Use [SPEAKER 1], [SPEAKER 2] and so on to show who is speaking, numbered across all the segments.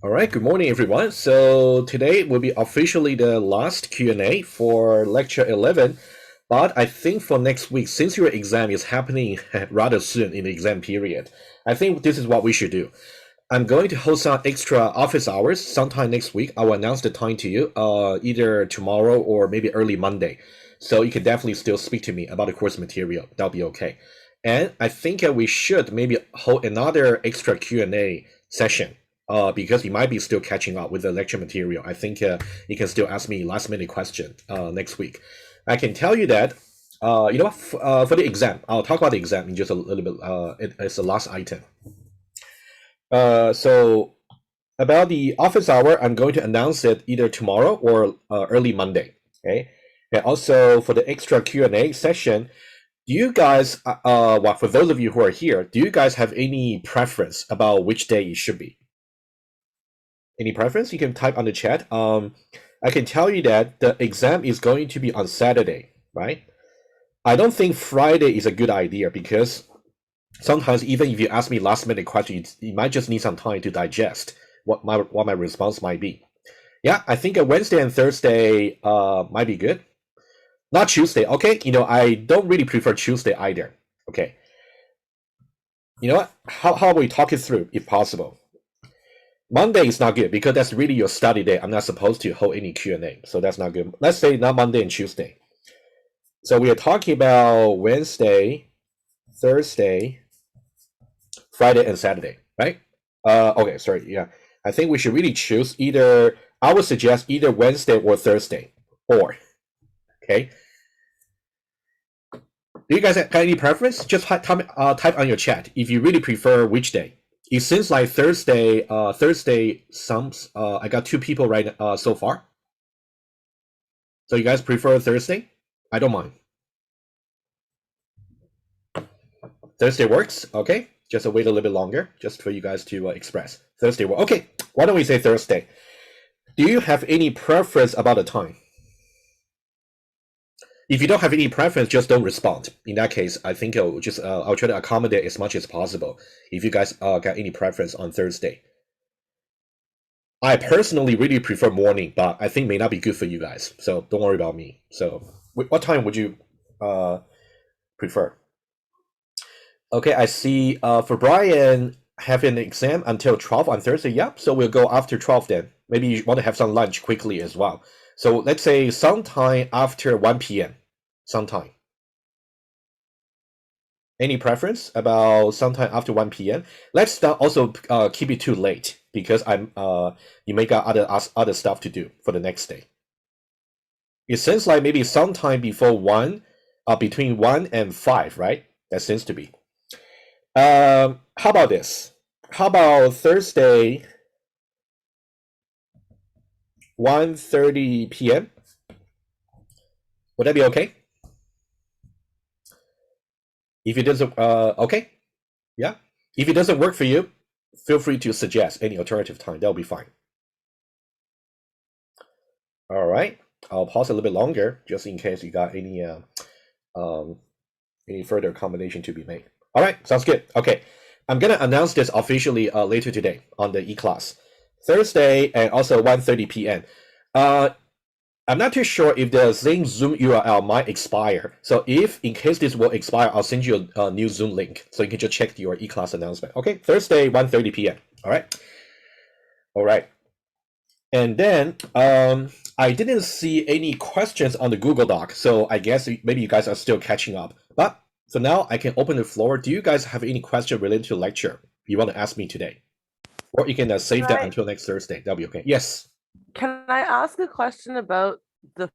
[SPEAKER 1] All right, good morning, everyone. So today will be officially the last Q&A for lecture 11. But I think for next week, since your exam is happening rather soon in the exam period, I think this is what we should do. I'm going to host some extra office hours sometime next week. I will announce the time to you, either tomorrow or maybe early Monday. So you can definitely still speak to me about the course material. That'll be okay. And I think we should maybe hold another extra Q&A session because you might be still catching up with the lecture material. I think you can still ask me last minute question next week. I can tell you that for the exam, I'll talk about the exam in just a little bit. It's the last item. So about the office hour, I'm going to announce it either tomorrow or early Monday. Okay, and also for the extra Q&A session, do you guys, well, for those of you who are here, do you guys have any preference about which day it should be? Any preference? You can type on the chat. I can tell you that the exam is going to be on Saturday, right? I don't think Friday is a good idea because sometimes even if you ask me last minute questions, you might just need some time to digest what my response might be. Yeah, I think a Wednesday and Thursday might be good. Not Tuesday. Okay, I don't really prefer Tuesday either. Okay, you know what? How about we talk it through if possible? Monday is not good because that's really your study day. I'm not supposed to hold any Q&A, so that's not good. Let's say not Monday and Tuesday. So we are talking about Wednesday, Thursday, Friday, and Saturday, right? Okay, sorry. Yeah, I think we should really choose either. I would suggest either Wednesday or Thursday, or okay. Do you guys have any preference? Just type on your chat if you really prefer which day. It seems like Thursday. I got two people right so far. So you guys prefer Thursday? I don't mind. Thursday works. Okay, just wait a little bit longer, just for you guys to express. Thursday work. Okay, why don't we say Thursday? Do you have any preference about the time? If you don't have any preference, just don't respond. In that case, I think I'll try to accommodate as much as possible. If you guys got any preference on Thursday, I personally really prefer morning, but I think may not be good for you guys. So don't worry about me. So what time would you prefer? Okay, I see. For Brian, having an exam until 12 on Thursday. Yep. So we'll go after 12 then. Maybe you want to have some lunch quickly as well. So let's say sometime after 1 p.m. Sometime. Any preference about sometime after 1 p.m.? Let's not also keep it too late because you may got other stuff to do for the next day. It seems like maybe sometime before 1, between 1 and 5, right? That seems to be. How about this? How about Thursday, 1:30 p.m.? Would that be okay? If it doesn't, okay, yeah. If it doesn't work for you, feel free to suggest any alternative time. That'll be fine. All right. I'll pause a little bit longer just in case you got any further accommodation to be made. All right, sounds good. Okay, I'm gonna announce this officially later today on the e-class, Thursday, and also 1:30 p.m. I'm not too sure if the same Zoom URL might expire. So if in case this will expire, I'll send you a new Zoom link so you can just check your e-class announcement. Okay, Thursday, 1:30 p.m. All right. All right. And then I didn't see any questions on the Google Doc, so I guess maybe you guys are still catching up. But for now, I can open the floor. Do you guys have any question related to the lecture you want to ask me today? Or you can save that until next Thursday. That'll be okay. Yes.
[SPEAKER 2] Can I ask a question about the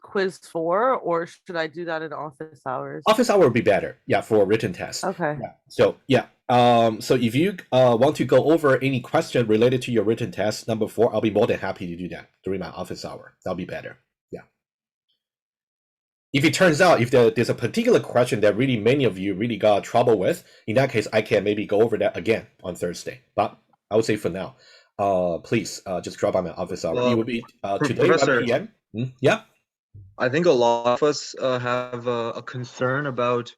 [SPEAKER 2] quiz 4, or should I do that in office hours?
[SPEAKER 1] Office hour would be better. Yeah, for a written test.
[SPEAKER 2] Okay.
[SPEAKER 1] Yeah. So yeah. So if you want to go over any question related to your written test number 4, I'll be more than happy to do that during my office hour. That'll be better. Yeah. If it turns out if there's a particular question that really many of you really got trouble with, in that case, I can maybe go over that again on Thursday. But I would say for now, please just drop by my office hour. It will be today,
[SPEAKER 3] Professor,
[SPEAKER 1] 1 p.m. Yeah.
[SPEAKER 3] I think a lot of us have a concern about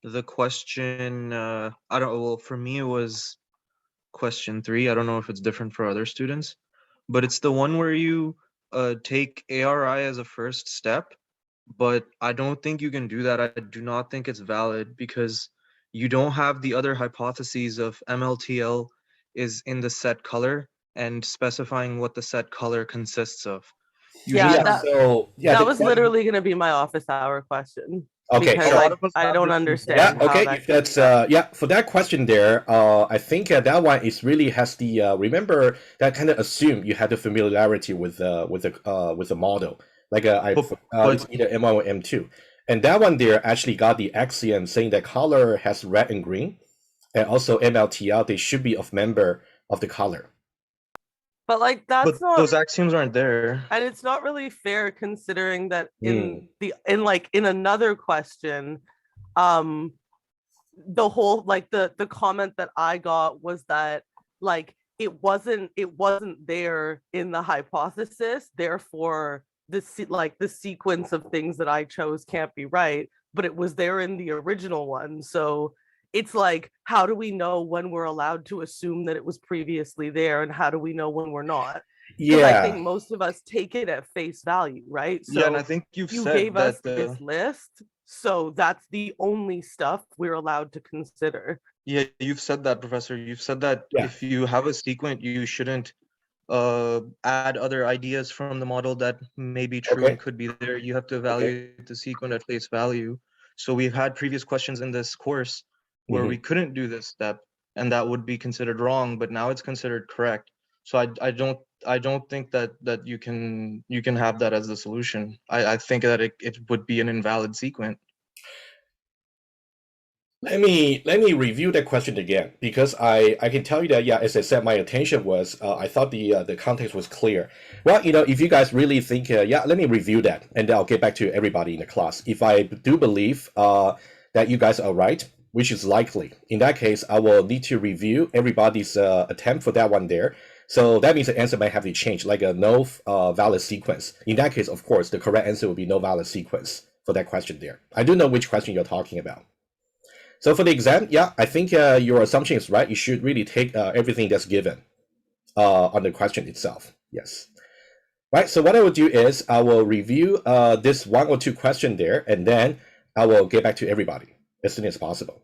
[SPEAKER 3] the question. I don't know. Well, for me, it was question 3. I don't know if it's different for other students, but it's the one where you take ARI as a first step, but I don't think you can do that. I do not think it's valid because you don't have the other hypotheses of MLTL is in the set color and specifying what the set color consists of. You
[SPEAKER 2] Yeah,
[SPEAKER 3] just
[SPEAKER 1] Yeah.
[SPEAKER 3] have
[SPEAKER 1] So yeah,
[SPEAKER 2] that
[SPEAKER 1] the
[SPEAKER 2] was
[SPEAKER 1] question-
[SPEAKER 2] literally going to be my office hour question.
[SPEAKER 1] Okay,
[SPEAKER 2] because
[SPEAKER 1] sure.
[SPEAKER 3] A lot of us
[SPEAKER 2] I
[SPEAKER 3] have
[SPEAKER 2] don't
[SPEAKER 3] this
[SPEAKER 2] understand
[SPEAKER 1] Yeah,
[SPEAKER 2] how
[SPEAKER 1] okay.
[SPEAKER 2] that
[SPEAKER 1] If
[SPEAKER 2] can
[SPEAKER 1] that's
[SPEAKER 2] be done.
[SPEAKER 1] yeah, for that question there, I think that one is really has the remember that kind of assume you had the familiarity with the model. Like
[SPEAKER 3] But
[SPEAKER 1] it's either M1 or M2, and that one there actually got the axiom saying that color has red and green, and also MLTL they should be of member of the color.
[SPEAKER 2] But like that's not,
[SPEAKER 3] those axioms aren't there.
[SPEAKER 2] and it's not really fair considering that
[SPEAKER 1] Hmm.
[SPEAKER 2] in another question, um the whole like the comment that I got was that like it wasn't there in the hypothesis, therefore the sequence of things that I chose can't be right, but it was there in the original one. So it's like, how do we know when we're allowed to assume that it was previously there, and how do we know when we're not? Because I think
[SPEAKER 1] Yeah,
[SPEAKER 2] most of us take it at face value, right?
[SPEAKER 3] Yeah, and I
[SPEAKER 2] So
[SPEAKER 3] think you've
[SPEAKER 2] you
[SPEAKER 3] said
[SPEAKER 2] gave us
[SPEAKER 3] that
[SPEAKER 2] this list, so that's the only stuff we're allowed to consider.
[SPEAKER 3] yeah, you've said that, Professor. You've said that
[SPEAKER 1] Yeah.
[SPEAKER 3] if you have a sequent, you shouldn't add other ideas from the model that may be true
[SPEAKER 1] Okay.
[SPEAKER 3] and could be there. You have to evaluate the sequent at face value. So we've had previous questions in this course where we couldn't do this step, and that would be considered wrong, but now it's considered correct. So I don't think that you can have that as the solution. I think that it would be an invalid sequent.
[SPEAKER 1] Let me review that question again, because I can tell you that, yeah, as I said, my attention was I thought the context was clear. Well, if you guys really think, yeah, let me review that, and then I'll get back to everybody in the class. If I do believe that you guys are right, which is likely, in that case, I will need to review everybody's attempt for that one there. So that means the answer might have to change, like a no valid sequence. In that case, of course, the correct answer would be no valid sequence for that question there. I do know which question you're talking about. So for the exam, yeah, I think your assumption is right. You should really take everything that's given on the question itself. Yes. Right. So what I will do is I will review this 1 or 2 question there, and then I will get back to everybody as soon as possible.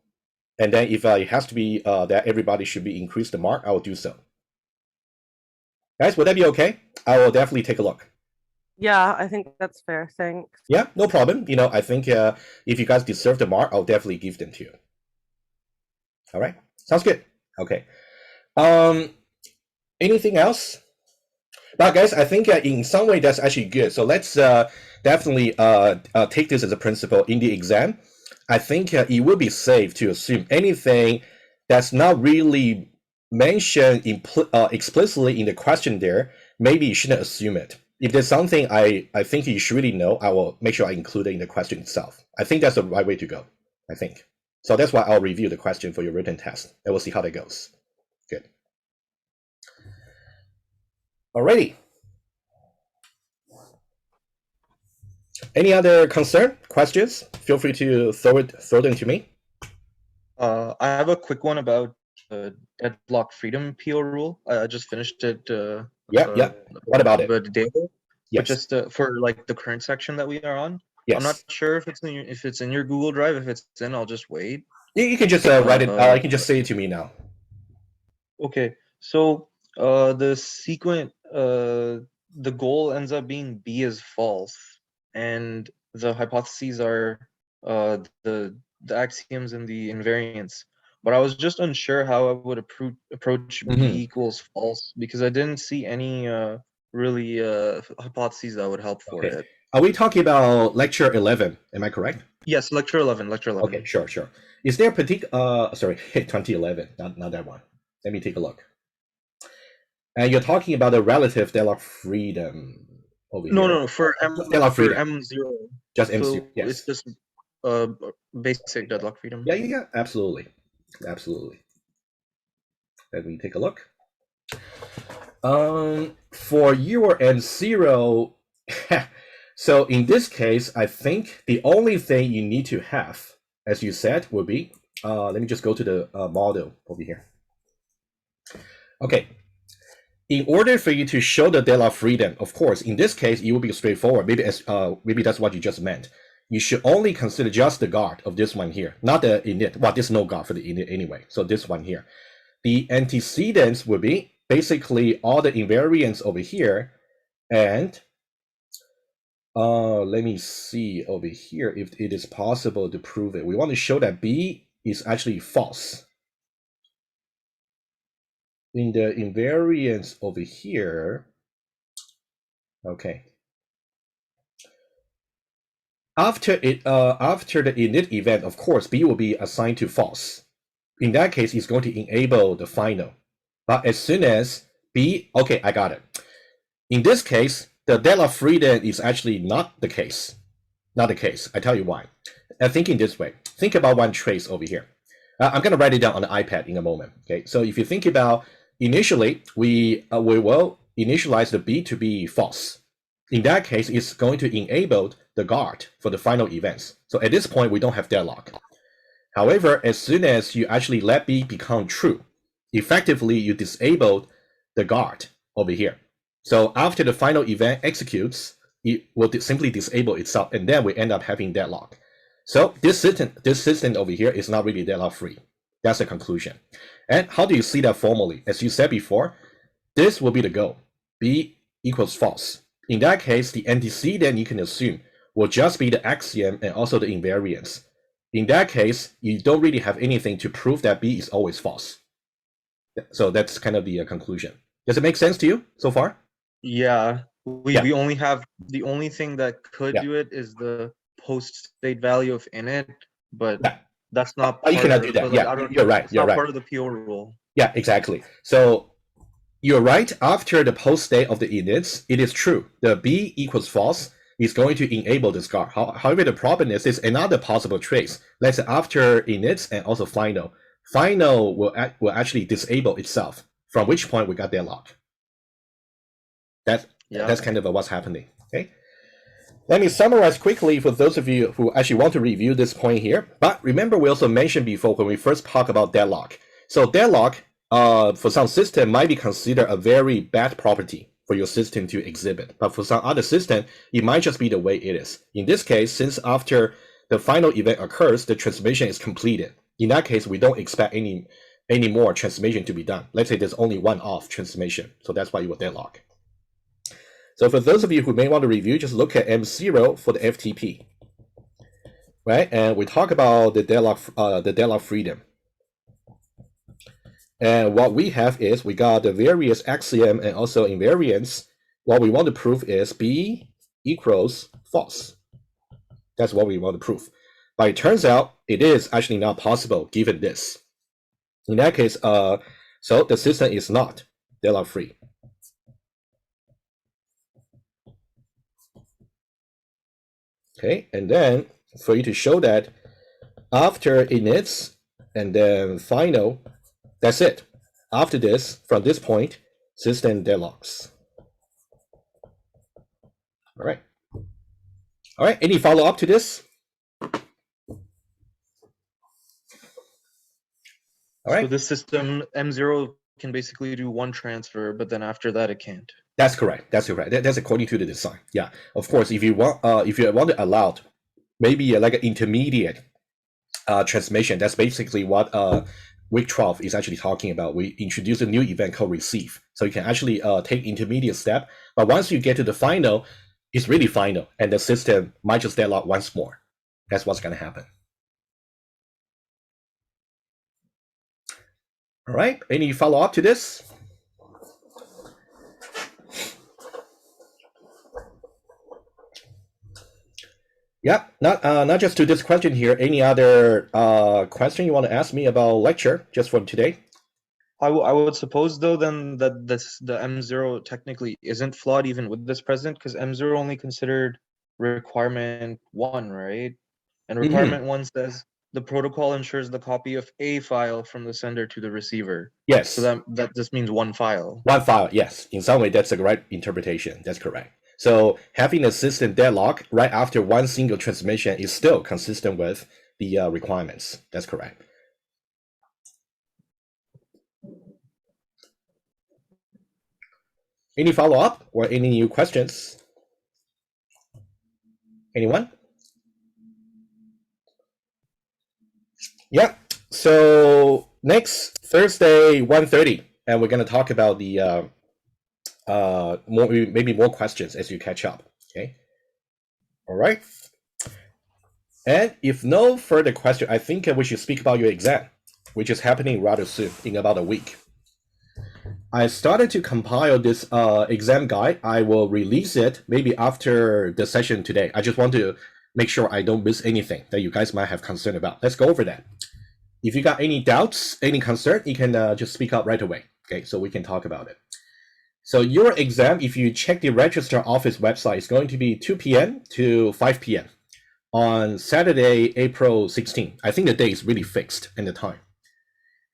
[SPEAKER 1] And then if it has to be that everybody should be increased the mark, I will do so. Guys, would that be okay? I will definitely take a look.
[SPEAKER 2] Yeah, I think that's fair. Thanks.
[SPEAKER 1] Yeah, no problem. I think if you guys deserve the mark, I'll definitely give them to you. All right, sounds good. Okay. Anything else? But guys, I think in some way that's actually good. So let's definitely take this as a principle in the exam. I think it would be safe to assume anything that's not really mentioned explicitly in the question there, maybe you shouldn't assume it. If there's something I think you should really know, I will make sure I include it in the question itself. I think that's the right way to go, I think. So that's why I'll review the question for your written test, and we'll see how that goes. Good. Alrighty. Any other concern, questions? Feel free to throw them to me.
[SPEAKER 3] I have a quick one about deadlock freedom PO rule. I just finished it.
[SPEAKER 1] Yeah. What about it?
[SPEAKER 3] A day ago.
[SPEAKER 1] Yes.
[SPEAKER 3] But just for like the current section that we are on.
[SPEAKER 1] Yes.
[SPEAKER 3] I'm not sure if it's in your Google Drive. If it's in, I'll just wait.
[SPEAKER 1] You can just write it. You can just say it to me now.
[SPEAKER 3] Okay. So the sequent the goal ends up being B is false, and the hypotheses are the axioms and the invariants. But I was just unsure how I would approach B equals false, because I didn't see any really hypotheses that would help for it.
[SPEAKER 1] Are we talking about lecture 11? Am I correct?
[SPEAKER 3] Yes, lecture 11.
[SPEAKER 1] Okay, sure. Is there a particular? Sorry, 2011, not that one. Let me take a look. And you're talking about the relative deadlock freedom over here.
[SPEAKER 3] No, for
[SPEAKER 1] deadlock freedom.
[SPEAKER 3] M0.
[SPEAKER 1] Just M0.
[SPEAKER 3] So
[SPEAKER 1] yes.
[SPEAKER 3] It's just basic deadlock freedom.
[SPEAKER 1] Yeah, absolutely. Let me take a look. For your M0, so in this case, I think the only thing you need to have, as you said, would be, let me just go to the model over here. Okay. In order for you to show the deadlock freedom, of course, in this case, it will be straightforward. Maybe that's what you just meant. You should only consider just the guard of this one here, not the init. Well, there's no guard for the init anyway. So this one here. The antecedents would be basically all the invariants over here. And let me see over here if it is possible to prove it. We want to show that B is actually false. In the invariance over here, okay. After the init event, of course, B will be assigned to false. In that case, it's going to enable the final. But as soon as B, okay, I got it. In this case, the deadlock freedom is actually not the case. Not the case. I tell you why. Thinking this way. Think about one trace over here. I'm going to write it down on the iPad in a moment. Okay, so if you think about initially, we will initialize the B to be false. In that case, it's going to enable the guard for the final events. So at this point, we don't have deadlock. However, as soon as you actually let B become true, effectively you disabled the guard over here. So after the final event executes, it will simply disable itself, and then we end up having deadlock. So this system over here is not really deadlock free. That's the conclusion. And how do you see that formally? As you said before, this will be the goal. B equals false. In that case, the antecedent you can assume will just be the axiom and also the invariance. In that case, you don't really have anything to prove that B is always false. So that's kind of the conclusion. Does it make sense to you so far?
[SPEAKER 3] Yeah, we only have the only thing that could do it is the post state value of init, but that's not.
[SPEAKER 1] You cannot do that. You're right. You're right.
[SPEAKER 3] Part of the PO rule.
[SPEAKER 1] Yeah, exactly. So you're right. After the post state of the inits, it is true. The B equals false is going to enable this guard. However, the problem is another possible trace. Let's say after inits and also final. Final will actually disable itself, from which point we got deadlock. That's kind of what's happening. Okay. Let me summarize quickly for those of you who actually want to review this point here. But remember, we also mentioned before when we first talked about deadlock. So deadlock, for some system, might be considered a very bad property for your system to exhibit. But for some other system, it might just be the way it is. In this case, since after the final event occurs, the transformation is completed. In that case, we don't expect any more transformation to be done. Let's say there's only one off transformation. So that's why you will deadlock. So for those of you who may want to review, just look at M0 for the FTP, right? And we talk about the deadlock freedom. And what we have is we got the various axiom and also invariance. What we want to prove is B equals false. That's what we want to prove. But it turns out it is actually not possible given this. In that case, so the system is not deadlock free. Okay, and then for you to show that after inits and then final, that's it. After this, from this point, system deadlocks. All right. All right, any follow-up to this? All right.
[SPEAKER 3] So this system, M0 can basically do one transfer, but then after that it can't.
[SPEAKER 1] That's correct. That's correct. That's according to the design. Yeah. Of course, if you want to allow maybe like an intermediate transformation, that's basically what week 12 is actually talking about. We introduce a new event called receive. So you can actually take intermediate step. But once you get to the final, it's really final. And the system might just deadlock once more. That's what's going to happen. All right. Any follow-up to this? Yeah, not just to this question here. Any other question you want to ask me about lecture just for today?
[SPEAKER 3] I would suppose though then that the M0 technically isn't flawed even with this present, because M0 only considered requirement 1, right? And requirement 1 says the protocol ensures the copy of a file from the sender to the receiver.
[SPEAKER 1] Yes.
[SPEAKER 3] So that just means one file.
[SPEAKER 1] One file, yes. In some way, that's the right interpretation. That's correct. So having a system deadlock right after one single transformation is still consistent with the requirements. That's correct. Any follow-up or any new questions? Anyone? Yeah. So next Thursday, 1:30, and we're going to talk about the maybe more questions as you catch up. Okay. All right. And if no further question, I think we should speak about your exam, which is happening rather soon, in about a week. I started to compile this exam guide. I will release it maybe after the session today. I just want to make sure I don't miss anything that you guys might have concern about. Let's go over that. If you got any doubts, any concern, you can just speak up right away. Okay, so we can talk about it. So your exam, if you check the registrar office website, is going to be 2 p.m. to 5 p.m. on Saturday, April 16. I think the day is really fixed and the time.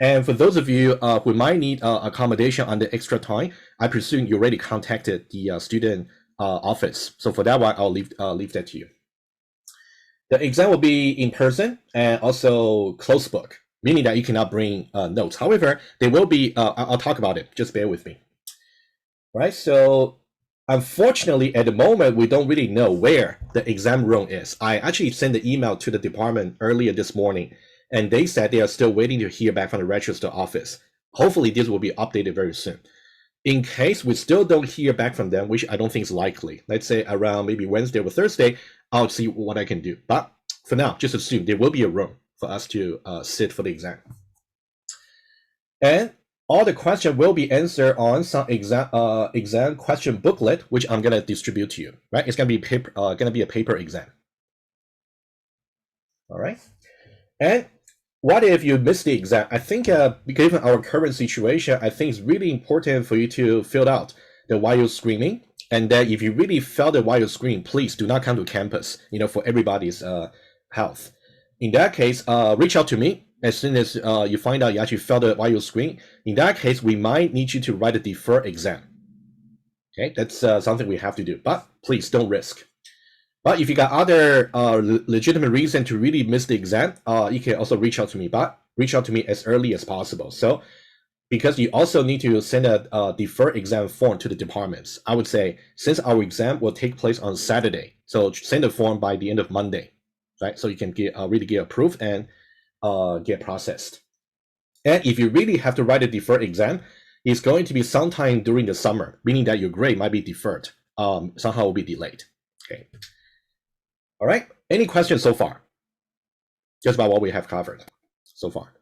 [SPEAKER 1] And for those of you who might need accommodation on the extra time, I presume you already contacted the student office. So for that one, I'll leave that to you. The exam will be in person and also closed book, meaning that you cannot bring notes. However, they will be, I'll talk about it, just bear with me. Right, so unfortunately, at the moment, we don't really know where the exam room is. I actually sent the email to the department earlier this morning, and they said they are still waiting to hear back from the registrar office. Hopefully, this will be updated very soon. In case we still don't hear back from them, which I don't think is likely, let's say around maybe Wednesday or Thursday, I'll see what I can do. But for now, just assume there will be a room for us to sit for the exam. And all the questions will be answered on some exam question booklet, which I'm gonna distribute to you. Right? It's gonna be a paper exam. All right. And what if you miss the exam? I think given our current situation, I think it's really important for you to fill out the WIO screening. And then if you really fail the WIO screen, please do not come to campus, for everybody's health. In that case, reach out to me as soon as you find out you actually failed the WIO screen. In that case, we might need you to write a deferred exam. Okay, that's something we have to do, but please don't risk. But if you got other legitimate reason to really miss the exam, you can also reach out to me, but reach out to me as early as possible. So because you also need to send a deferred exam form to the departments, I would say since our exam will take place on Saturday, so send the form by the end of Monday, right? So you can get really get approved and get processed. And if you really have to write a deferred exam, it's going to be sometime during the summer, meaning that your grade might be deferred, somehow will be delayed. Okay. All right. Any questions so far? Just about what we have covered so far.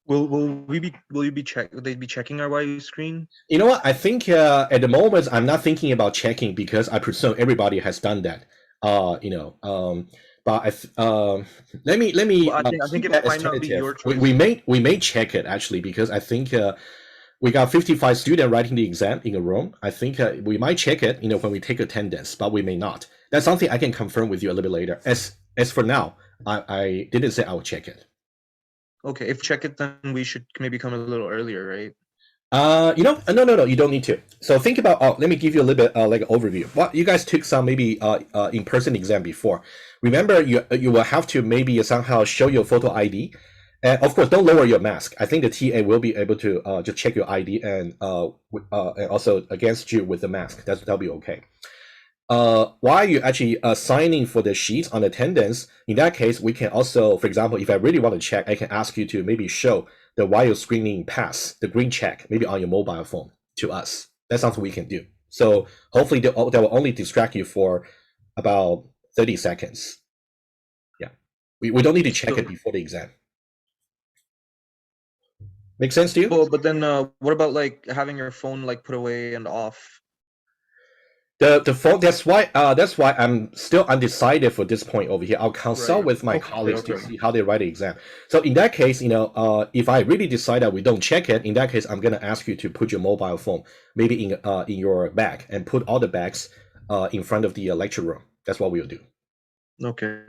[SPEAKER 3] Will you be checking our WIO screen?
[SPEAKER 1] You know what? I think at the moment I'm not thinking about checking because I presume everybody has done that. But let me.
[SPEAKER 3] Well, I think it might not be your choice.
[SPEAKER 1] We may check it actually because I think we got 55 students writing the exam in a room. I think we might check it, when we take attendance, but we may not. That's something I can confirm with you a little bit later. As for now, I didn't say I will check it.
[SPEAKER 3] Okay, if check it, then we should maybe come a little earlier, right?
[SPEAKER 1] No, you don't need to. So think about, let me give you a little bit like an overview. What you guys took some maybe in-person exam before. Remember, you will have to maybe somehow show your photo ID. And of course, don't lower your mask. I think the TA will be able to just check your ID and also against you with the mask. That'll be okay. While you're actually signing for the sheets on attendance, in that case, we can also, for example, if I really want to check, I can ask you to maybe show the WIO screening pass, the green check, maybe on your mobile phone to us. That's something we can do. So hopefully that will only distract you for about 30 seconds. Yeah, we don't need to check it before the exam. Make sense to you?
[SPEAKER 3] Well, but then what about like having your phone like put away and off?
[SPEAKER 1] The phone. That's why I'm still undecided for this point over here. I'll consult with my colleagues to see how they write the exam. So in that case, if I really decide that we don't check it, in that case, I'm gonna ask you to put your mobile phone maybe in your bag and put all the bags in front of the lecture room. That's what we'll do.
[SPEAKER 3] Okay.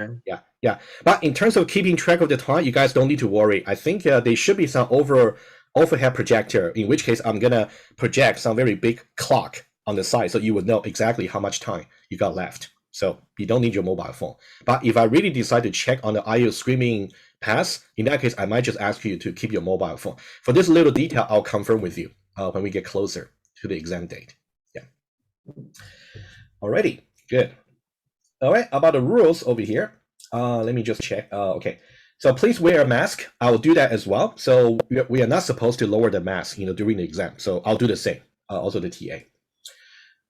[SPEAKER 1] Yeah. But in terms of keeping track of the time, you guys don't need to worry. I think there should be some overhead projector. In which case, I'm gonna project some very big clock on the side, so you would know exactly how much time you got left. So you don't need your mobile phone. But if I really decide to check on the IELTS screening pass, in that case, I might just ask you to keep your mobile phone. For this little detail, I'll confirm with you when we get closer to the exam date. Alrighty, good. All right, about the rules over here. Let me just check. Okay, so please wear a mask. I'll do that as well. So we are not supposed to lower the mask, during the exam. So I'll do the same. Also the TA.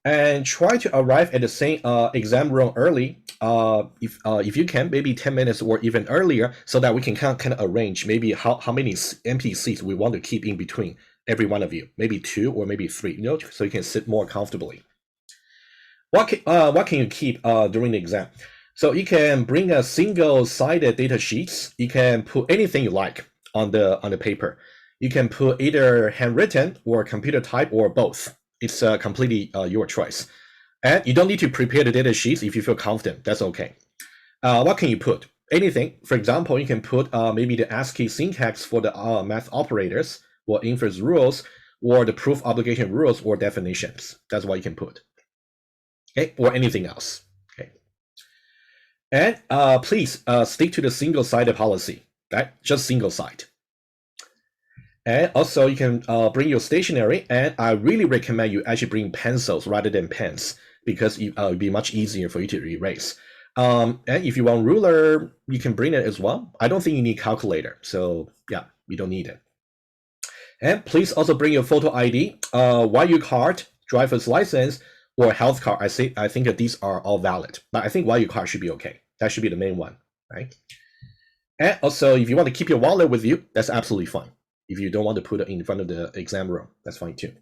[SPEAKER 1] And try to arrive at the same exam room early. If you can, maybe 10 minutes or even earlier, so that we can kind of arrange maybe how many empty seats we want to keep in between every one of you. Maybe 2 or maybe 3. So you can sit more comfortably. What can you keep during the exam? So you can bring a single-sided data sheets. You can put anything you like on the paper. You can put either handwritten or computer type or both. It's completely your choice. And you don't need to prepare the data sheets if you feel confident. That's okay. What can you put? Anything. For example, you can put maybe the ASCII syntax for the math operators or inference rules or the proof obligation rules or definitions. That's what you can put. Okay, or anything else. Okay, and please stick to the single-sided policy. Right, just single side. And also, you can bring your stationery, and I really recommend you actually bring pencils rather than pens because it will be much easier for you to erase. And if you want ruler, you can bring it as well. I don't think you need calculator, so yeah, you don't need it. And please also bring your photo ID, YU card, driver's license, or health card. I think that these are all valid, but I think YU card should be okay. That should be the main one, right? And also, if you want to keep your wallet with you, that's absolutely fine. If you don't want to put it in front of the exam room, that's fine too.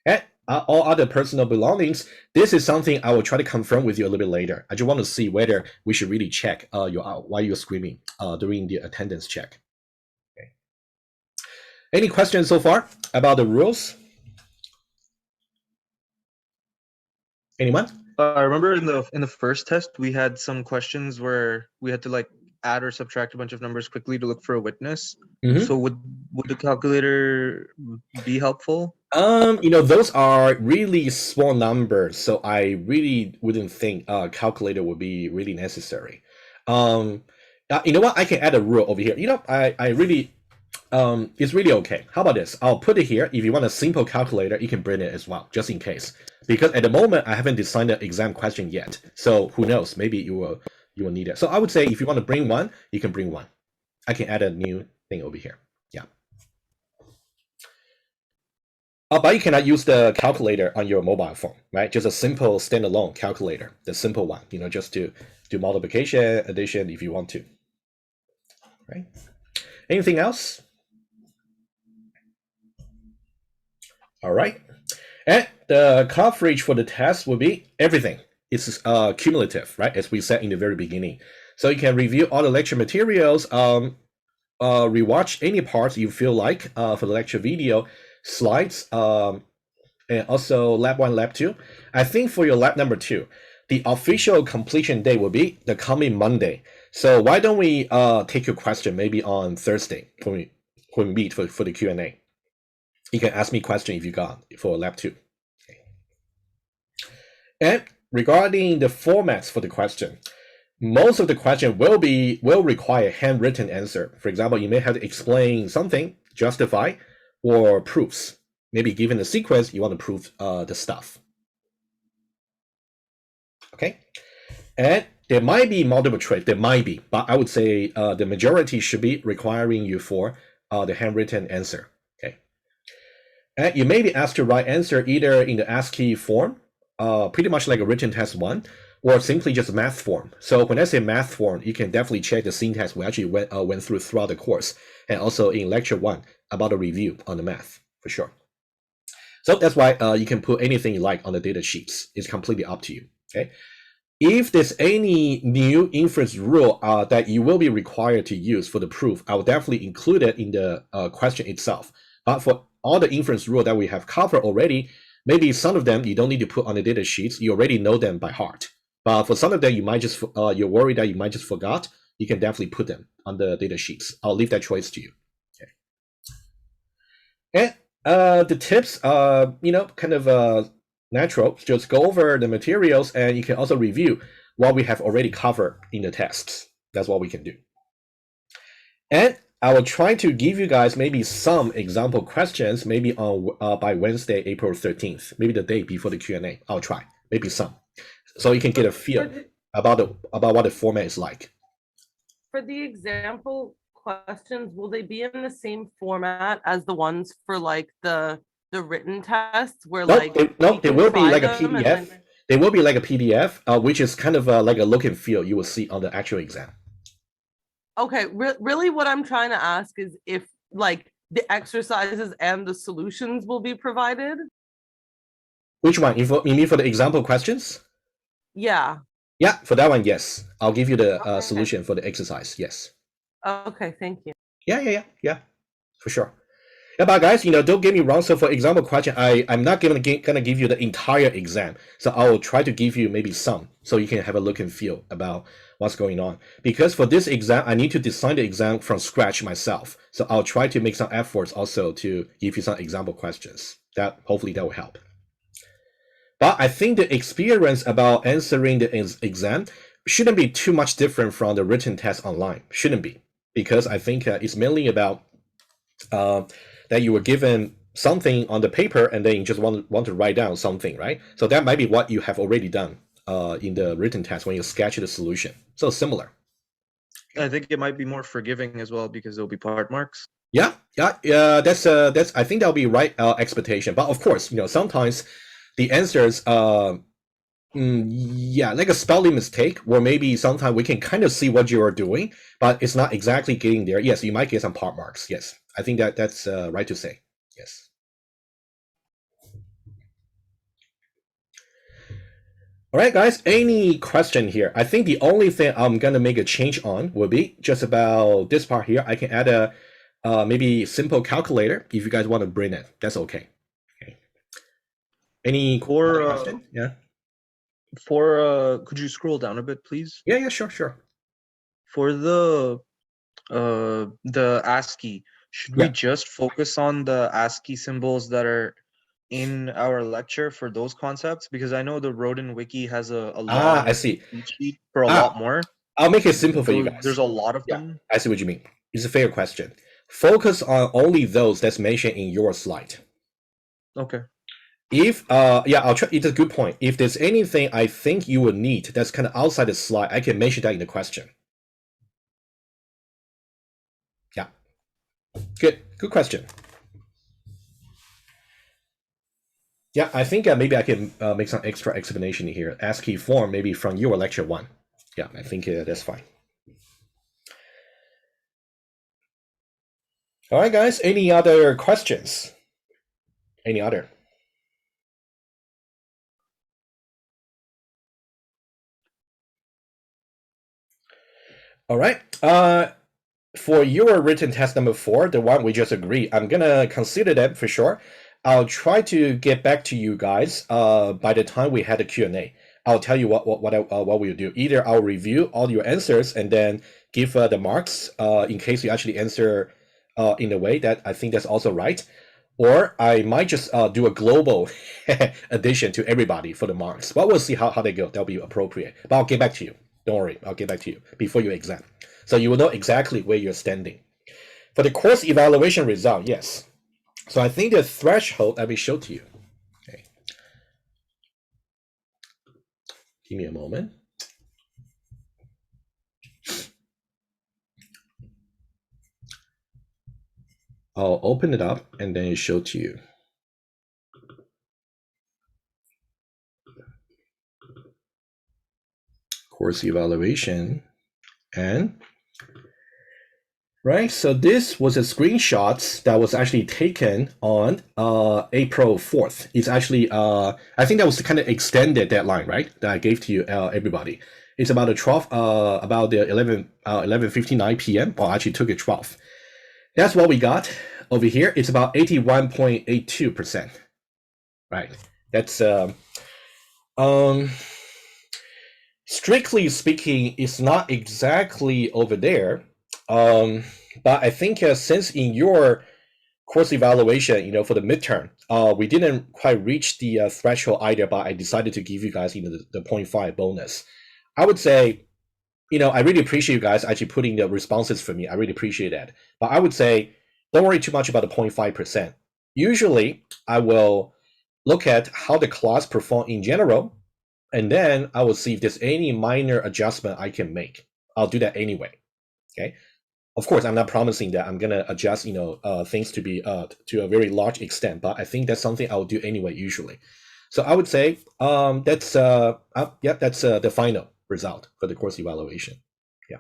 [SPEAKER 1] And all other personal belongings, this is something I will try to confirm with you a little bit later. I just want to see whether we should really check while you're screaming during the attendance check. Okay. Any questions so far about the rules? Anyone?
[SPEAKER 3] I remember in the first test we had some questions where we had to like add or subtract a bunch of numbers quickly to look for a witness.
[SPEAKER 1] Mhm.
[SPEAKER 3] So would the calculator be helpful?
[SPEAKER 1] Those are really small numbers, so I really wouldn't think calculator would be really necessary. You know what? I can add a rule over here. I really it's really okay. How about this? I'll put it here. If you want a simple calculator, you can bring it as well, just in case. Because at the moment, I haven't designed the exam question yet. So who knows? Maybe you will need it. So I would say if you want to bring one, you can bring one. I can add a new thing over here. Yeah. But you cannot use the calculator on your mobile phone, right? Just a simple standalone calculator, the simple one, just to do multiplication, addition if you want to. Right? Anything else? All right. And the coverage for the test will be everything. It's cumulative, right? As we said in the very beginning. So you can review all the lecture materials, rewatch any parts you feel like for the lecture video, slides, and also lab 1, lab 2. I think for your lab number 2, the official completion day will be the coming Monday. So why don't we take your question maybe on Thursday when we meet for the Q&A. You can ask me question if you got for lab 2. Okay. And regarding the formats for the question, most of the question will require handwritten answer. For example, you may have to explain something, justify, or proofs. Maybe given the sequence, you want to prove the stuff. Okay, and there might be multiple choice. There might be, but I would say the majority should be requiring you for the handwritten answer. Okay, and you may be asked to write answer either in the ASCII form, pretty much like a written test 1, or simply just math form. So when I say math form, you can definitely check the syntax we actually went through throughout the course, and also in lecture 1 about a review on the math for sure. So that's why you can put anything you like on the data sheets. It's completely up to you. Okay. If there's any new inference rule that you will be required to use for the proof, I will definitely include it in the question itself. But for all the inference rule that we have covered already, maybe some of them you don't need to put on the data sheets. You already know them by heart. But for some of them, you might just you're worried that you might just forgot. You can definitely put them on the data sheets. I'll leave that choice to you. Okay. And the tips, kind of natural. Just go over the materials, and you can also review what we have already covered in the tests. That's what we can do. And I will try to give you guys maybe some example questions, maybe on by Wednesday, April 13th, maybe the day before the Q&A. I'll try. maybe some, so you can get a feel about what the format is like.
[SPEAKER 2] For the example questions, will they be in the same format as the ones for like the written tests where like
[SPEAKER 1] they will be like a
[SPEAKER 2] them and
[SPEAKER 1] PDF.
[SPEAKER 2] then
[SPEAKER 1] They will be like a PDF, which is kind of like a look and feel you will see on the actual exam.
[SPEAKER 2] okay, really what I'm trying to ask is if like the exercises and the solutions will be provided.
[SPEAKER 1] Which one? You mean for the example questions?
[SPEAKER 2] Yeah.
[SPEAKER 1] Yeah, for that one, yes. I'll give you the
[SPEAKER 2] Okay.
[SPEAKER 1] solution for the exercise. Yes.
[SPEAKER 2] Okay, thank you.
[SPEAKER 1] Yeah, for sure. Yeah, but guys, don't get me wrong. So for example question, I'm not gonna give you the entire exam. So I will try to give you maybe some, so you can have a look and feel about what's going on. Because for this exam, I need to design the exam from scratch myself. So I'll try to make some efforts also to give you some example questions. Hopefully that will help. But I think the experience about answering the exam shouldn't be too much different from the written test online. Shouldn't be, because I think it's mainly about that you were given something on the paper and then you just want to write down something, right? So that might be what you have already done in the written test when you sketch the solution. So similar.
[SPEAKER 3] I think it might be more forgiving as well because there'll be part marks.
[SPEAKER 1] Yeah. That's I think that'll be right expectation. But of course, sometimes the answers like a spelling mistake, or maybe sometimes we can kind of see what you are doing, but it's not exactly getting there. Yes, you might get some part marks. Yes, I think that's right to say. Yes. All right, guys, any question here? I think the only thing I'm going to make a change on will be just about this part here. I can add a maybe simple calculator if you guys want to bring it. That's okay. Any question? Yeah.
[SPEAKER 3] Could you scroll down a bit, please?
[SPEAKER 1] Yeah, sure.
[SPEAKER 3] For the ASCII, should we just focus on the ASCII symbols that are in our lecture for those concepts? Because I know the Rodin Wiki has a long
[SPEAKER 1] I see.
[SPEAKER 3] cheat sheet for a lot more.
[SPEAKER 1] I'll make it simple for you guys.
[SPEAKER 3] There's a lot of them.
[SPEAKER 1] I see what you mean. It's a fair question. Focus on only those that's mentioned in your slide.
[SPEAKER 3] Okay.
[SPEAKER 1] If I'll try. It's a good point. If there's anything I think you will need that's kind of outside the slide, I can mention that in the question. Yeah. Good question. Yeah, I think maybe I can make some extra explanation here. ASCII form maybe from your lecture 1. Yeah, I think that's fine. All right, guys. Any other questions? Any other? All right. For your written test number 4, the one we just agreed, I'm gonna consider that for sure. I'll try to get back to you guys by the time we had the Q&A. I'll tell you what we'll do. Either I'll review all your answers and then give the marks in case you actually answer in a way that I think that's also right, or I might just do a global addition to everybody for the marks. But we'll see how they go. That'll be appropriate. But I'll get back to you. Don't worry, I'll get back to you before your exam. So you will know exactly where you're standing. For the course evaluation result, yes. So I think the threshold I will show to you. Okay. Give me a moment. I'll open it up and then show to you. Course evaluation and right, so this was a screenshot that was actually taken on April 4th. It's actually I think that was the kind of extended deadline, right? That I gave to you everybody. It's about the 12 about the 11:59 p.m. Well, I actually took it 12. That's what we got over here. It's about 81.82%. Right. That's strictly speaking, it's not exactly over there. But I think since in your course evaluation, for the midterm, we didn't quite reach the threshold either, but I decided to give you guys, the 0.5 bonus. I would say, I really appreciate you guys actually putting the responses for me. I really appreciate that. But I would say, don't worry too much about the 0.5%. Usually, I will look at how the class perform in general, and then I will see if there's any minor adjustment I can make. I'll do that anyway. Okay. Of course, I'm not promising that I'm gonna adjust, things to be to a very large extent, but I think that's something I will do anyway usually. So I would say that's the final result for the course evaluation. Yeah.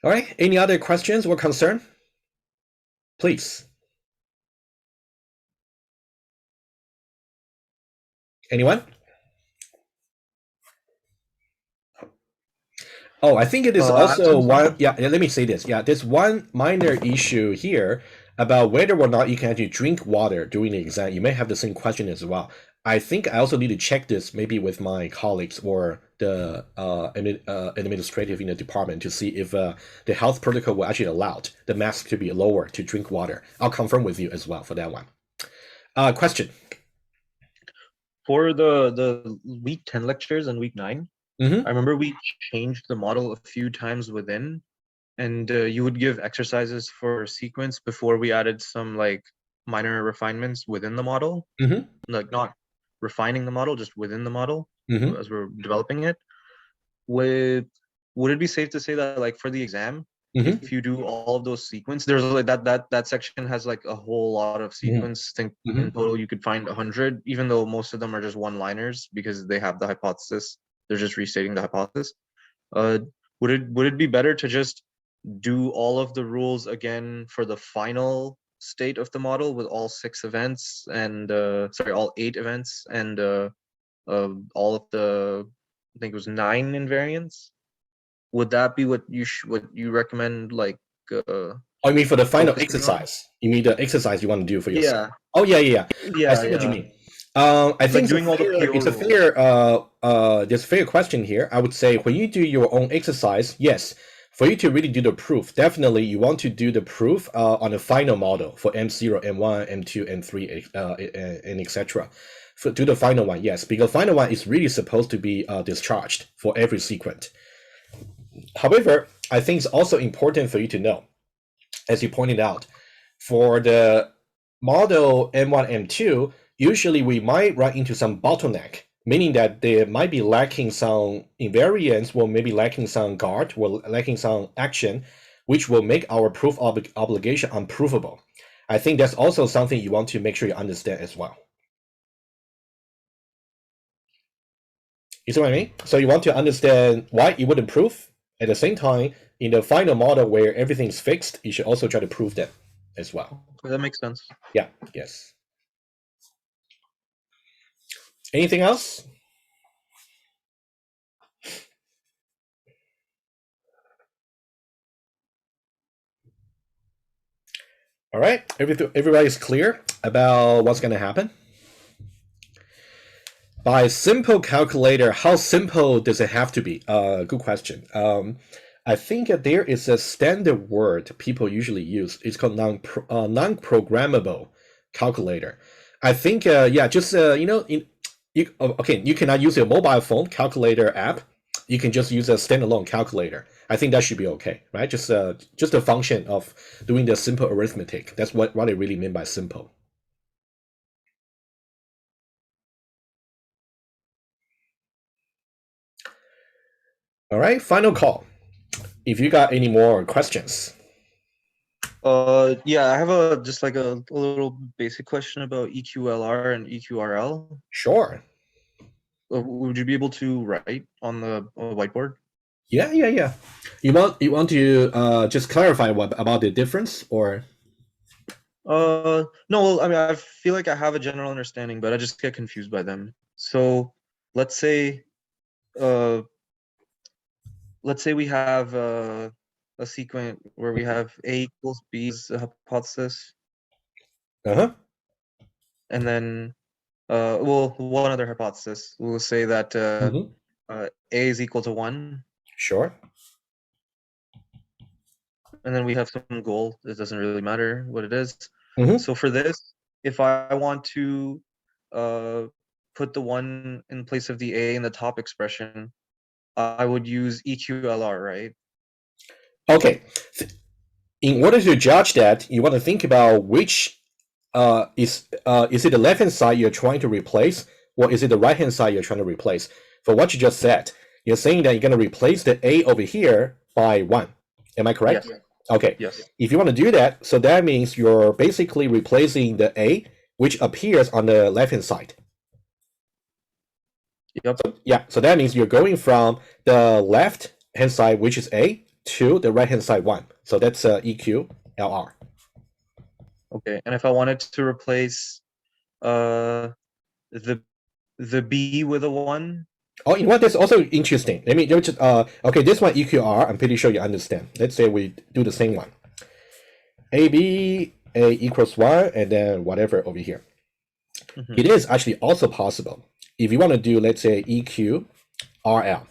[SPEAKER 1] All right. Any other questions or concern? Please. Anyone? Oh, I think it is
[SPEAKER 3] I have
[SPEAKER 1] also
[SPEAKER 3] some
[SPEAKER 1] one. Yeah, let me say this. Yeah, there's one minor issue here about whether or not you can actually drink water during the exam. You may have the same question as well. I think I also need to check this maybe with my colleagues or the administrative in the department to see if the health protocol will actually allow the mask to be lower to drink water. I'll confirm with you as well for that one. Question.
[SPEAKER 3] For the week 10 lectures and week 9,
[SPEAKER 1] Mm-hmm.
[SPEAKER 3] I remember we changed the model a few times within, and you would give exercises for sequence before we added some like minor refinements within the model,
[SPEAKER 1] Mm-hmm.
[SPEAKER 3] like not refining the model, just within the model
[SPEAKER 1] Mm-hmm.
[SPEAKER 3] as we're developing it. Would it be safe to say that like for the exam,
[SPEAKER 1] Mm-hmm.
[SPEAKER 3] if you do all of those sequence, there's like that section has like a whole lot of sequence. I think
[SPEAKER 1] Mm-hmm.
[SPEAKER 3] in total you could find 100, even though most of them are just one-liners because they have the hypothesis. They're just restating the hypothesis. Uh, would it be better to just do all of the rules again for the final state of the model with all 6 events and all 8 events and all of the, I think it was 9 invariants? Would that be what you recommend? Like,
[SPEAKER 1] Oh, you mean for the final
[SPEAKER 3] focusing on?
[SPEAKER 1] exercise? You mean the exercise you want to do for yourself?
[SPEAKER 3] Yeah,
[SPEAKER 1] Oh, yeah. I
[SPEAKER 3] yeah,
[SPEAKER 1] see what you
[SPEAKER 3] yeah.
[SPEAKER 1] mean. I
[SPEAKER 3] Like
[SPEAKER 1] think
[SPEAKER 3] doing all the PO
[SPEAKER 1] it's a
[SPEAKER 3] rules.
[SPEAKER 1] fair there's a fair question here. I would say when you do your own exercise, yes, for you to really do the proof, definitely you want to do the proof on the final model for M0, M1, M2, M3, and etc. Do the final one, yes, because final one is really supposed to be discharged for every sequence. However, I think it's also important for you to know, as you pointed out, for the model M1, M2, usually we might run into some bottleneck, meaning that there might be lacking some invariance, or maybe lacking some guard, or lacking some action, which will make our proof obligation unprovable. I think that's also something you want to make sure you understand as well. You see what I mean? So you want to understand why it wouldn't prove. At the same time, in the final model where everything's fixed, you should also try to prove that as well.
[SPEAKER 3] That makes sense.
[SPEAKER 1] Yeah, yes. Anything else? All right, everybody's clear about what's going to happen? By simple calculator, how simple does it have to be? Good question. I think there is a standard word people usually use. It's called non-programmable calculator. I think, you cannot use your mobile phone calculator app. You can just use a standalone calculator. I think that should be okay, right? Just a function of doing the simple arithmetic. That's what I really mean by simple. All right, final call. If you got any more questions.
[SPEAKER 3] Yeah, I have just like a little basic question about EQLR and EQRL.
[SPEAKER 1] Sure.
[SPEAKER 3] Would you be able to write on the whiteboard?
[SPEAKER 1] Yeah. You want to just clarify what about the difference, or?
[SPEAKER 3] No, well, I mean, I feel like I have a general understanding, but I just get confused by them. So let's say we have a sequence where we have A equals B as a hypothesis,
[SPEAKER 1] Uh-huh.
[SPEAKER 3] and then one other hypothesis. We'll say that A is equal to 1,
[SPEAKER 1] Sure.
[SPEAKER 3] and then we have some goal. It doesn't really matter what it is.
[SPEAKER 1] Mhm.
[SPEAKER 3] So for this, if I want to put the 1 in place of the A in the top expression, I would use EQLR, right?
[SPEAKER 1] Okay. In order to judge that, you want to think about which is it the left hand side you're trying to replace, or is it the right hand side you're trying to replace? For what you just said, you're saying that you're going to replace the a over here by 1. Am I correct?
[SPEAKER 3] Yes.
[SPEAKER 1] Okay.
[SPEAKER 3] Yes.
[SPEAKER 1] If you want to do that, so that means you're basically replacing the a, which appears on the left hand side.
[SPEAKER 3] Yep.
[SPEAKER 1] Yeah, so that means you're going from the left hand side, which is a, to the right hand side 1. So that's EQLR.
[SPEAKER 3] Okay. And if I wanted to replace the b with a 1.
[SPEAKER 1] Oh, you know what? That's also interesting. Let me just okay, this one EQR, I'm pretty sure you understand. Let's say we do the same one. A equals 1, and then whatever over here. It is actually also possible. If you want to do, let's say, EQRL.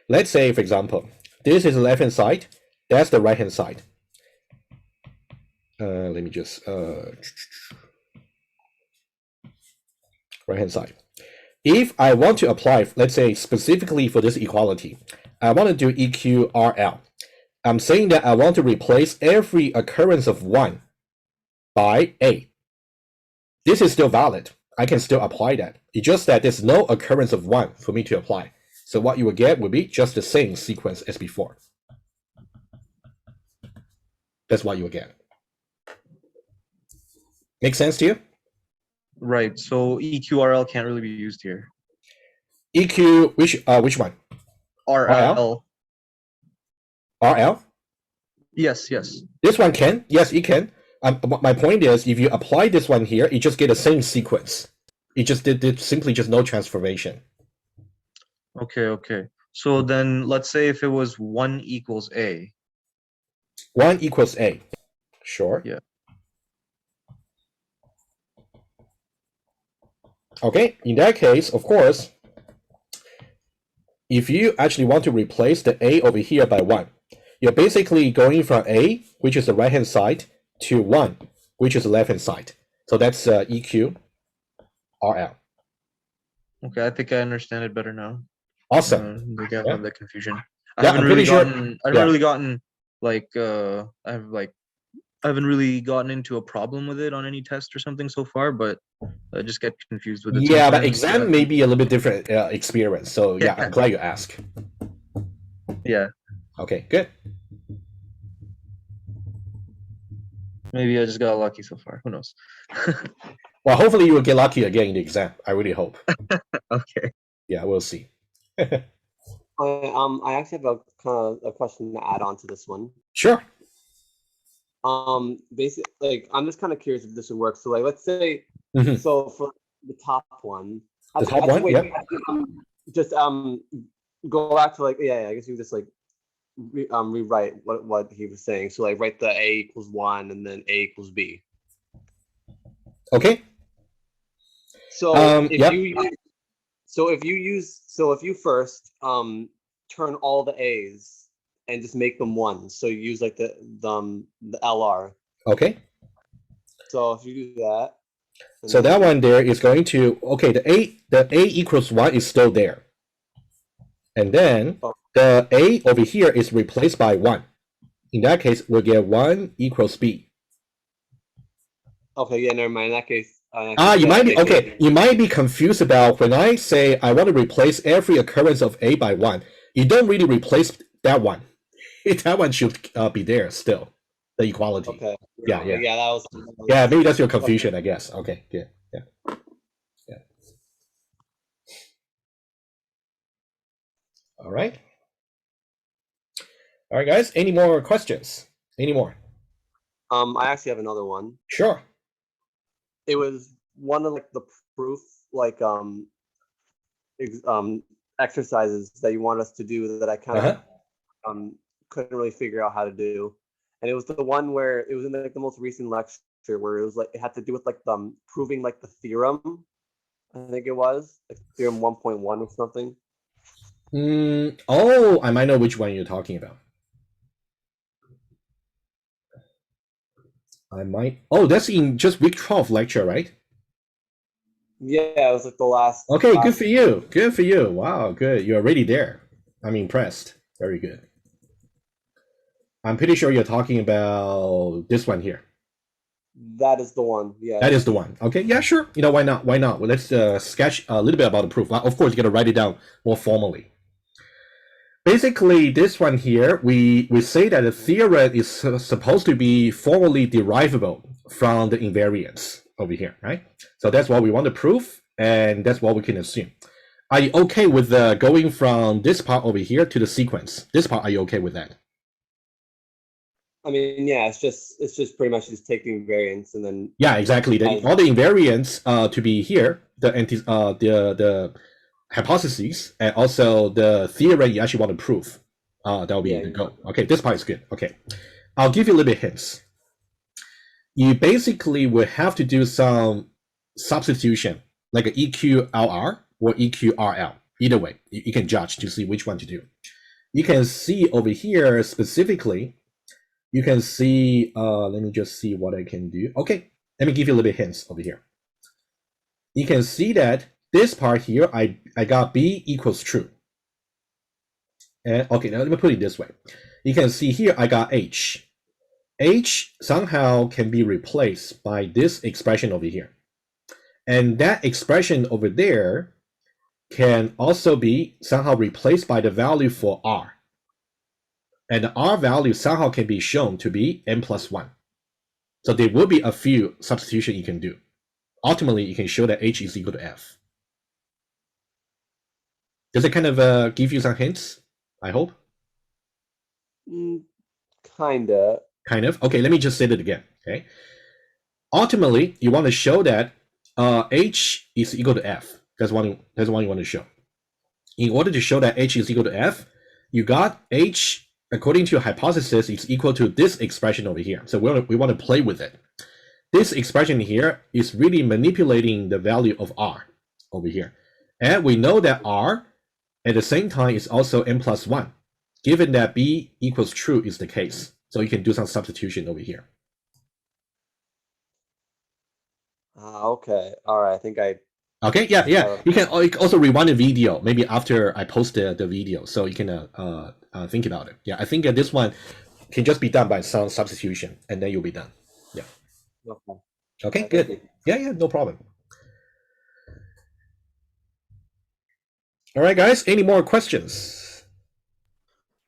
[SPEAKER 1] Let's say, for example, this is the left hand side, that's the right hand side. Let me just right hand side. If I want to apply, let's say specifically for this equality, I want to do EQRL. I'm saying that I want to replace every occurrence of 1 by a. This is still valid. I can still apply that. It's just that there's no occurrence of 1 for me to apply. So what you will get will be just the same sequence as before. That's what you will get. Make sense to you?
[SPEAKER 3] Right. So EQRL can't really be used here.
[SPEAKER 1] EQ, which one?
[SPEAKER 3] RL.
[SPEAKER 1] RL?
[SPEAKER 3] Yes. Yes.
[SPEAKER 1] This one can. Yes, it can. My point is, if you apply this one here, you just get the same sequence. It just did simply just no transformation.
[SPEAKER 3] Okay. Okay. So then let's say if it was 1 equals a.
[SPEAKER 1] 1 equals a. Sure.
[SPEAKER 3] Yeah.
[SPEAKER 1] Okay, in that case, of course, if you actually want to replace the a over here by 1, you're basically going from a, which is the right hand side, to 1, which is the left hand side. So that's EQ RL.
[SPEAKER 3] Okay, I think I understand it better now.
[SPEAKER 1] Awesome.
[SPEAKER 3] Like I have that confusion. I
[SPEAKER 1] Yeah,
[SPEAKER 3] haven't
[SPEAKER 1] I'm
[SPEAKER 3] really
[SPEAKER 1] pretty sure-
[SPEAKER 3] gotten. I haven't really gotten like. I haven't really gotten into a problem with it on any test or something so far, but I just get confused with it.
[SPEAKER 1] Yeah, but
[SPEAKER 3] sometimes.
[SPEAKER 1] exam may be a little bit different experience. So yeah, I'm glad you asked.
[SPEAKER 3] Yeah,
[SPEAKER 1] Okay, good.
[SPEAKER 3] maybe I just got lucky so far. Who knows?
[SPEAKER 1] Well, hopefully you will get lucky again in the exam. I really hope.
[SPEAKER 3] Okay.
[SPEAKER 1] Yeah, we'll see.
[SPEAKER 4] I actually have a kind of a question to add on to this one.
[SPEAKER 1] Sure.
[SPEAKER 4] Basically, like I'm just kind of curious if this would work. So, like, let's say,
[SPEAKER 1] Mhm.
[SPEAKER 4] so for the top one,
[SPEAKER 1] The top one, yeah.
[SPEAKER 4] Just go back to like I guess you just like rewrite what he was saying. So like write the a equals 1 and then a equals b.
[SPEAKER 1] Okay.
[SPEAKER 4] So
[SPEAKER 1] yep.
[SPEAKER 4] if you first turn all the a's and just make them 1, so you use like the LR.
[SPEAKER 1] Okay.
[SPEAKER 4] So if you do that,
[SPEAKER 1] So that one there is going to, okay, the a equals 1 is still there. And then the a over here is replaced by 1. In that case, we'll get 1 equals b.
[SPEAKER 4] Okay, yeah, never mind. In that case,
[SPEAKER 1] You might be okay. You might be confused about when I say I want to replace every occurrence of a by 1. You don't really replace that one. That one should be there still. The equality.
[SPEAKER 4] Okay.
[SPEAKER 1] Yeah.
[SPEAKER 4] That was.
[SPEAKER 1] Yeah, maybe that's your confusion, I guess. Okay, good. Yeah. All right. All right, guys. Any more questions? Any more?
[SPEAKER 4] I actually have another one.
[SPEAKER 1] Sure.
[SPEAKER 4] It was one of like the proof exercises that you want us to do that I kind of couldn't really figure out how to do, and it was the one where it was in like the most recent lecture where it was like it had to do with like proving like the theorem. I think it was like theorem 1.1 or something.
[SPEAKER 1] Oh, I might know which one you're talking about. Oh, that's in just week 12 lecture, right?
[SPEAKER 4] Yeah, it was like the last.
[SPEAKER 1] Okay, good for you. Good for you. Wow, good. You're already there. I'm impressed. Very good. I'm pretty sure you're talking about this one here.
[SPEAKER 4] That is the one. Yeah.
[SPEAKER 1] That is the one. Okay, yeah, sure. You know, why not? Why not? Well, let's sketch a little bit about the proof. Of course, you got to write it down more formally. Basically, this one here, we say that the theorem is supposed to be formally derivable from the invariance over here, right? So that's what we want to prove, and that's what we can assume. Are you okay with going from this part over here to the sequence? This part, are you okay with that?
[SPEAKER 4] I mean, yeah, it's just pretty much just take the invariance and then.
[SPEAKER 1] Yeah, exactly. All the invariants to be here, the hypotheses and also the theorem you actually want to prove. That will be the goal. Okay, this part is good. Okay, I'll give you a little bit hints. You basically will have to do some substitution, like an EQLR or EQRL. Either way, you can judge to see which one to do. You can see over here specifically. You can see, let me just see what I can do. Okay, let me give you a little bit hints over here. You can see that this part here, I got B equals true. And okay, now let me put it this way. You can see here, I got H. H somehow can be replaced by this expression over here. And that expression over there can also be somehow replaced by the value for R. And the R value somehow can be shown to be n plus 1. So there will be a few substitutions you can do. Ultimately, you can show that H is equal to F. Does it kind of give you some hints? I hope.
[SPEAKER 4] Kinda.
[SPEAKER 1] Kind of. Okay, let me just say that again. Okay. Ultimately, you want to show that H is equal to F. That's one you want to show. In order to show that H is equal to F, you got H, according to your hypothesis, is equal to this expression over here. So we want to play with it. This expression here is really manipulating the value of R over here. And we know that R at the same time is also n plus 1, given that B equals true is the case. So you can do some substitution over here.
[SPEAKER 4] Okay. All right. I think I.
[SPEAKER 1] Okay. Yeah. You can also rewind the video maybe after I post the video, so you can think about it. Yeah, I think this one can just be done by some substitution, and then you'll be done. Yeah. Okay. Good. Yeah. No problem. All right, guys. Any more questions?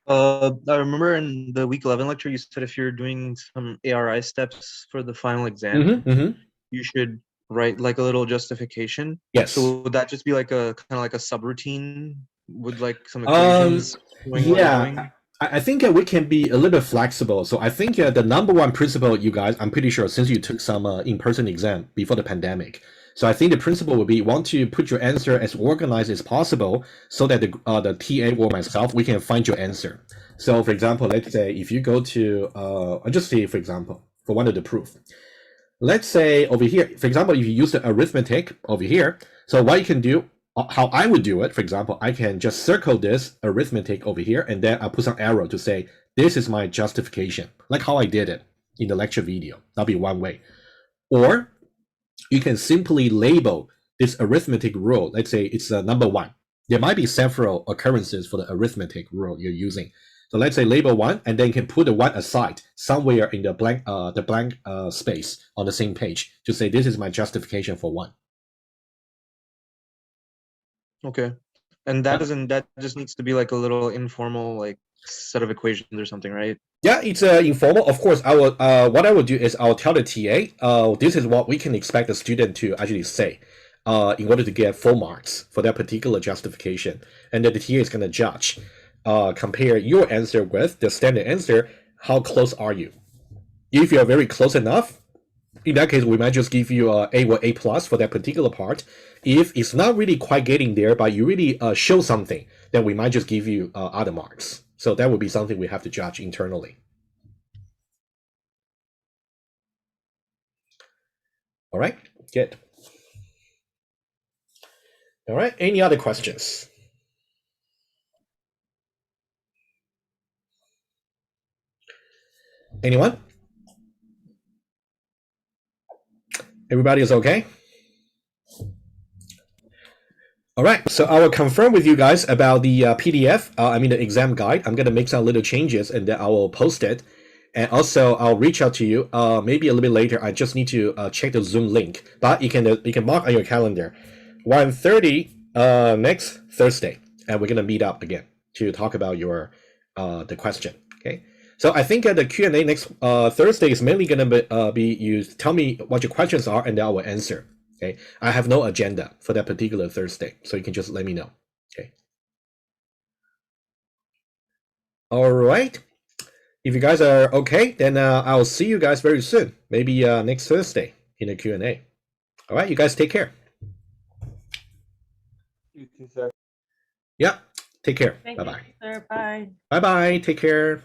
[SPEAKER 3] I remember in the week 11 lecture, you said if you're doing some ARI steps for the final exam, you should write like a little justification.
[SPEAKER 1] Yes.
[SPEAKER 3] So would that just be like a kind of like a subroutine with like some equations?
[SPEAKER 1] Yeah. I think we can be a little bit flexible. So I think the number one principle, you guys, I'm pretty sure since you took some in-person exam before the pandemic. So I think the principle would be you want to put your answer as organized as possible so that the TA or myself, we can find your answer. So for example, let's say if you go to, I'll just say, for example, for one of the proof. Let's say over here, for example, if you use the arithmetic over here, so what you can do, how I would do it, for example, I can just circle this arithmetic over here, and then I'll put some arrow to say, this is my justification, like how I did it in the lecture video. That'll be one way. Or you can simply label this arithmetic rule. Let's say it's number 1. There might be several occurrences for the arithmetic rule you're using. So let's say label 1, and then you can put the 1 aside somewhere in the blank space on the same page to say this is my justification for 1.
[SPEAKER 3] Okay, and that just needs to be like a little informal like set of equations or something, right?
[SPEAKER 1] Yeah, it's informal. Of course, I will. What I will do is I'll tell the TA. This is what we can expect the student to actually say, in order to get full marks for that particular justification, and then the TA is going to judge. Compare your answer with the standard answer. How close are you? If you are very close enough, in that case, we might just give you A or A plus for that particular part. If it's not really quite getting there, but you really show something, then we might just give you other marks. So that would be something we have to judge internally. All right, good. All right, any other questions? Anyone? Everybody is okay? All right, so I will confirm with you guys about the PDF, the exam guide. I'm going to make some little changes and then I will post it. And also, I'll reach out to you maybe a little bit later. I just need to check the Zoom link, but you can mark on your calendar 1:30 next Thursday, and we're gonna meet up again to talk about your the question. Okay. So I think the Q&A next Thursday is mainly gonna be you tell me what your questions are, and then I will answer. Okay. I have no agenda for that particular Thursday, so you can just let me know. Okay. All right. If you guys are okay, then I'll see you guys very soon. Maybe next Thursday in the Q&A. All right, you guys take care.
[SPEAKER 4] You too, sir.
[SPEAKER 1] Yeah, take care.
[SPEAKER 2] Thank
[SPEAKER 1] Bye-bye.
[SPEAKER 2] you, sir. Bye.
[SPEAKER 1] Bye-bye. Take care.